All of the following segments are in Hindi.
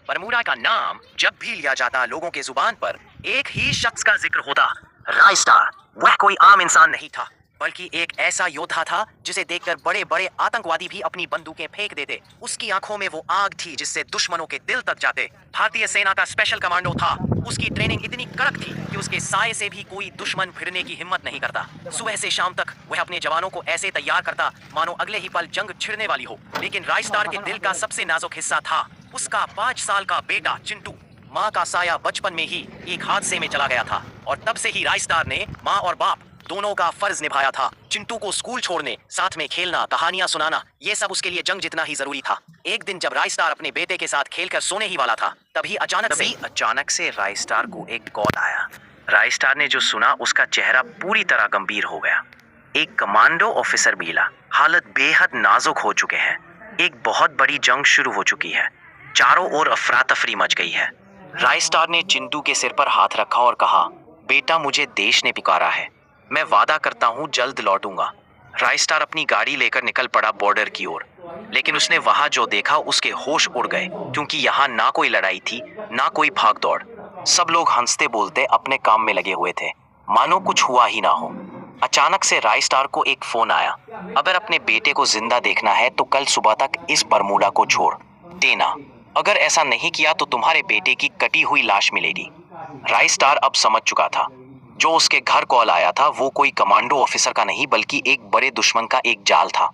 बरमूडा का नाम जब भी लिया जाता लोगों के जुबान पर एक ही शख्स का जिक्र होता, रायस्टार। वह कोई आम इंसान नहीं था, बल्कि एक ऐसा योद्धा था जिसे देखकर बड़े बड़े आतंकवादी भी अपनी बंदूकें फेंक देते। उसकी आंखों में वो आग थी जिससे दुश्मनों के दिल तक जाते। भारतीय सेना का स्पेशल कमांडो था। उसकी ट्रेनिंग इतनी कड़क थी कि उसके साए से भी कोई दुश्मन भिड़ने की हिम्मत नहीं करता। सुबह से शाम तक वह अपने जवानों को ऐसे तैयार करता मानो अगले ही पल जंग छिड़ने वाली हो। लेकिन रायस्टार के दिल का सबसे नाजुक हिस्सा था उसका 5 साल का बेटा चिंटू। माँ का साया बचपन में ही एक हादसे में चला गया था और तब से ही रायस्टार ने माँ और बाप दोनों का फर्ज निभाया था। चिंटू को स्कूल छोड़ने, साथ में खेलना, कहानियां सुनाना, ये सब उसके लिए जंग जितना ही जरूरी था। एक दिन जब रायस्टार अपने बेटे के साथ खेलकर सोने ही वाला था, तभी अचानक से रायस्टार को एक कॉल आया। रायस्टार ने जो सुना उसका चेहरा पूरी तरह गंभीर हो गया। एक कमांडो ऑफिसर मिला, हालत बेहद नाजुक हो चुके हैं। एक बहुत बड़ी जंग शुरू हो चुकी है, चारों ओर अफरा तफरी मच गई है। रायस्टार ने चिंटू के सिर पर हाथ रखा और कहा, बेटा मुझे देश ने पुकारा है, मैं वादा करता हूँ जल्द लौटूंगा। रायस्टार अपनी गाड़ी लेकर निकल पड़ा बॉर्डर की ओर, लेकिन उसने वहां जो देखा उसके होश उड़ गए, क्योंकि यहाँ ना कोई लड़ाई थी, ना कोई भाग दौड़। सब लोग हंसते बोलते अपने काम में लगे हुए थे, मानो कुछ हुआ ही ना हो। अचानक से रायस्टार को एक फोन आया, अगर अपने बेटे को जिंदा देखना है तो कल सुबह तक इस बरमूडा को छोड़ देना, अगर ऐसा नहीं किया तो तुम्हारे बेटे की कटी हुई लाश मिलेगी। रायस्टार अब समझ चुका था, जो उसके घर कॉल आया था वो कोई कमांडो ऑफिसर का नहीं बल्कि एक बड़े दुश्मन का एक जाल था।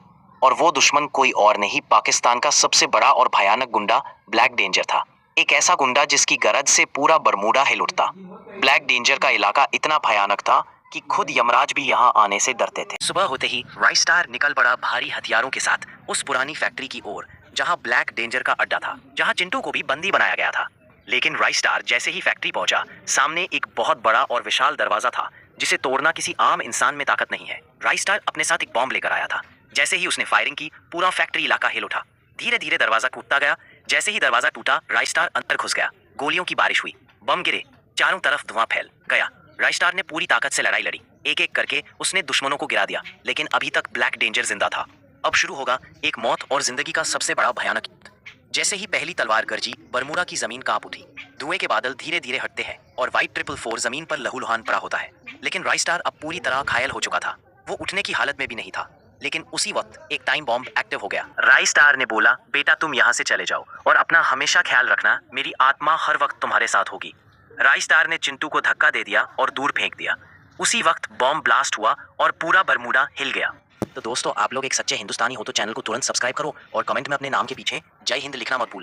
और वो दुश्मन कोई और नहीं, पाकिस्तान का सबसे बड़ा और भयानक गुंडा ब्लैक डेंजर था। एक ऐसा गुंडा जिसकी गरज से पूरा बरमूडा हिल उठता। ब्लैक डेंजर का इलाका इतना भयानक था कि खुद यमराज भी यहाँ आने से डरते थे। सुबह होते ही रायस्टार निकल पड़ा भारी हथियारों के साथ उस पुरानी फैक्ट्री की ओर जहाँ ब्लैक डेंजर का अड्डा था, जहाँ चिंटू को भी बंदी बनाया गया था। लेकिन रायस्टार जैसे ही फैक्ट्री पहुंचा, सामने एक बहुत बड़ा और विशाल दरवाजा था जिसे तोड़ना किसी आम इंसान में ताकत नहीं है। रायस्टार अपने साथ एक बॉम्ब लेकर आया था। जैसे ही उसने फायरिंग की, पूरा फैक्ट्री इलाका हिल उठा। धीरे धीरे दरवाजा टूटता गया। जैसे ही दरवाजा टूटा, रायस्टार अंदर घुस गया। गोलियों की बारिश हुई, बम गिरे, चारों तरफ धुआं फैल गया। रायस्टार ने पूरी ताकत से लड़ाई लड़ी। एक एक करके उसने दुश्मनों को गिरा दिया, लेकिन अभी तक ब्लैक डेंजर जिंदा था। अब शुरू होगा एक मौत और जिंदगी का सबसे बड़ा भयानक युद्ध। जैसे ही पहली तलवार गरजी, बरमूडा की जमीन कांप उठी। धुएं के बादल धीरे धीरे हटते हैं और व्हाइट 444 जमीन पर लहूलुहान पड़ा होता है। लेकिन रायस्टार अब पूरी तरह घायल हो चुका था। वो उठने की हालत में भी नहीं था। लेकिन उसी वक्त एक टाइम बॉम्ब एक्टिव हो गया। रायस्टार ने बोला, बेटा तुम यहाँ से चले जाओ और अपना हमेशा ख्याल रखना, मेरी आत्मा हर वक्त तुम्हारे साथ होगी। रायस्टार ने चिंटू को धक्का दे दिया और दूर फेंक दिया। उसी वक्त बॉम्ब ब्लास्ट हुआ और पूरा बरमूडा हिल गया। तो दोस्तों, आप लोग एक सच्चे हिंदुस्तानी हो तो चैनल को तुरंत सब्सक्राइब करो और कमेंट में अपने नाम के पीछे जय हिंद लिखना मत भूलना।